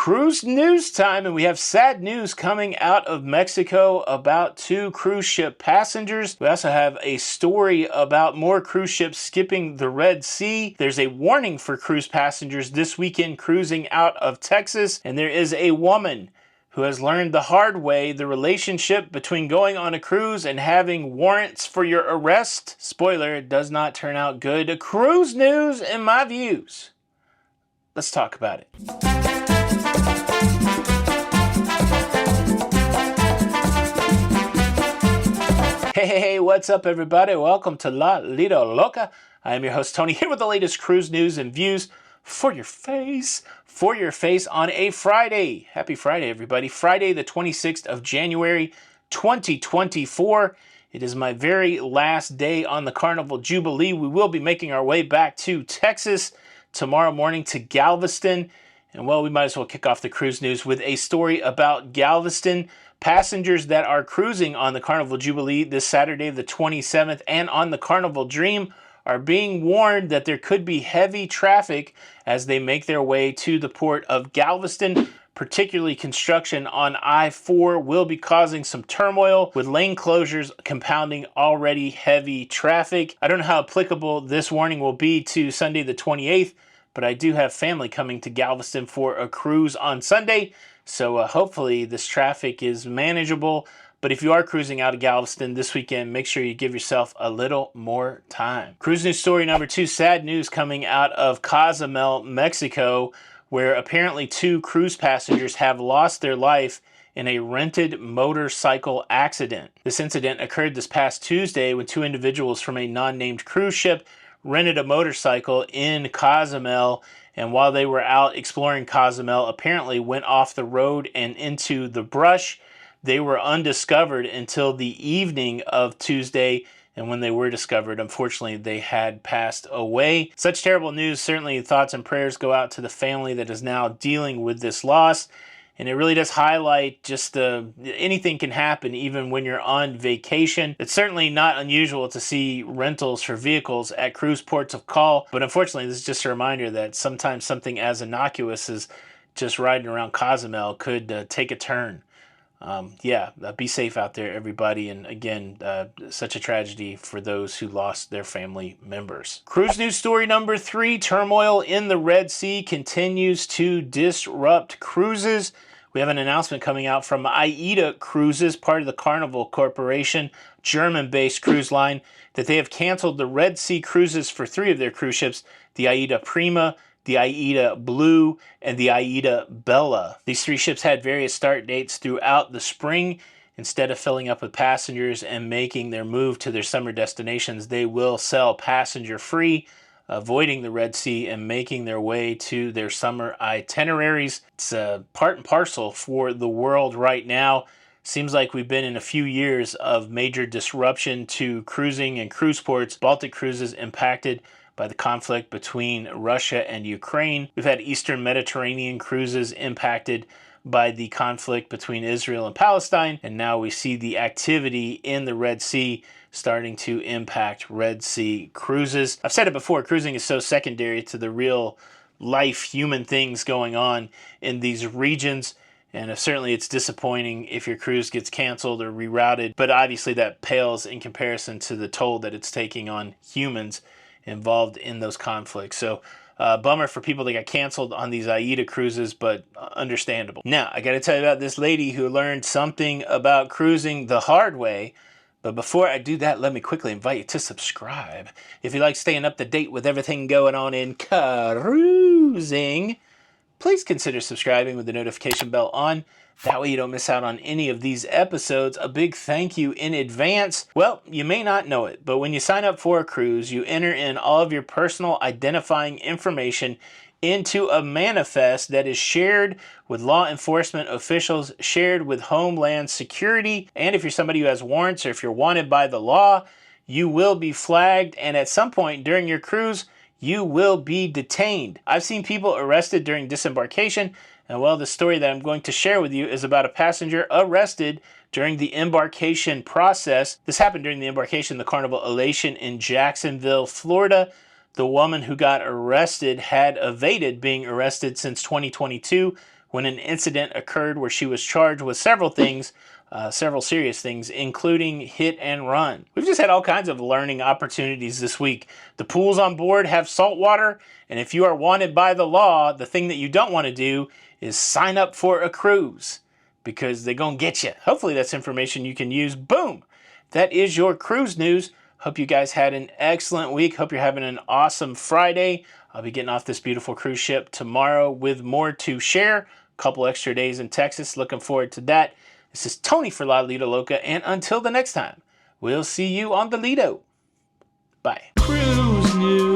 Cruise news time, and we have sad news coming out of Mexico about 2 cruise ship passengers. We also have a story about more cruise ships skipping the Red Sea. There's a warning for cruise passengers this weekend cruising out of Texas, and there is a woman who has learned the hard way the relationship between going on a cruise and having warrants for your arrest. Spoiler, it does not turn out good. Cruise news and my views. Let's talk about it. Hey, what's up everybody? Welcome to La Lido Loca. I am your host Tony, here with the latest cruise news and views for your face on a Friday. Happy Friday, everybody. Friday, the 26th of January, 2024. It is my very last day on the Carnival Jubilee. We will be making our way back to Texas tomorrow morning to Galveston. And well, we might as well kick off the cruise news with a story about Galveston. Passengers that are cruising on the Carnival Jubilee this Saturday, the 27th, and on the Carnival Dream are being warned that there could be heavy traffic as they make their way to the port of Galveston. Particularly construction on I-4 will be causing some turmoil, with lane closures compounding already heavy traffic. I don't know how applicable this warning will be to Sunday the 28th, but I do have family coming to Galveston for a cruise on Sunday, so hopefully this traffic is manageable. But if you are cruising out of Galveston this weekend, make sure you give yourself a little more time. Cruise news story number 2, sad news coming out of Cozumel, Mexico, where apparently 2 cruise passengers have lost their life in a rented motorcycle accident. This incident occurred this past Tuesday when 2 individuals from a non-named cruise ship rented a motorcycle in Cozumel, and while they were out exploring Cozumel, apparently went off the road and into the brush. They were undiscovered until the evening of Tuesday, and when they were discovered, unfortunately, they had passed away. Such terrible news. Certainly thoughts and prayers go out to the family that is now dealing with this loss. And it really does highlight just anything can happen even when you're on vacation. It's certainly not unusual to see rentals for vehicles at cruise ports of call, but unfortunately this is just a reminder that sometimes something as innocuous as just riding around Cozumel could take a turn. Be safe out there, everybody. And again, such a tragedy for those who lost their family members. Cruise news story number 3, turmoil in the Red Sea continues to disrupt cruises. We have an announcement coming out from AIDA Cruises, part of the Carnival Corporation, German-based cruise line, that they have canceled the Red Sea cruises for 3 of their cruise ships, the AIDA Prima, the AIDA Blue, and the AIDA Bella. These 3 ships had various start dates throughout the spring. Instead of filling up with passengers and making their move to their summer destinations, they will sail passenger-free, avoiding the Red Sea and making their way to their summer itineraries. It's part and parcel for the world right now. Seems like we've been in a few years of major disruption to cruising and cruise ports. Baltic cruises impacted by the conflict between Russia and Ukraine. We've had Eastern Mediterranean cruises impacted by the conflict between Israel and Palestine, and now we see the activity in the Red Sea starting to impact Red Sea cruises. I've said it before, cruising is so secondary to the real life human things going on in these regions, and certainly it's disappointing if your cruise gets canceled or rerouted, but obviously that pales in comparison to the toll that it's taking on humans involved in those conflicts. So bummer for people that got canceled on these AIDA cruises, but understandable. Now, I got to tell you about this lady who learned something about cruising the hard way. But before I do that, let me quickly invite you to subscribe. If you like staying up to date with everything going on in cruising, please consider subscribing with the notification bell on. That way you don't miss out on any of these episodes. A big thank you in advance. Well, you may not know it, but when you sign up for a cruise, you enter in all of your personal identifying information into a manifest that is shared with law enforcement officials, shared with Homeland Security, and if you're somebody who has warrants or if you're wanted by the law, you will be flagged, and at some point during your cruise, you will be detained. I've seen people arrested during disembarkation, and well, the story that I'm going to share with you is about a passenger arrested during the embarkation process. This happened during the embarkation of the Carnival Elation in Jacksonville, Florida. The woman who got arrested had evaded being arrested since 2022 when an incident occurred where she was charged with several things, several serious things, including hit and run. We've just had all kinds of learning opportunities this week. The pools on board have salt water, and if you are wanted by the law, the thing that you don't want to do is sign up for a cruise, because they're going to get you. Hopefully that's information you can use. Boom! That is your cruise news. Hope you guys had an excellent week. Hope you're having an awesome Friday. I'll be getting off this beautiful cruise ship tomorrow with more to share. A couple extra days in Texas. Looking forward to that. This is Tony for La Lido Loca, and until the next time, we'll see you on the Lido. Bye. Cruise news.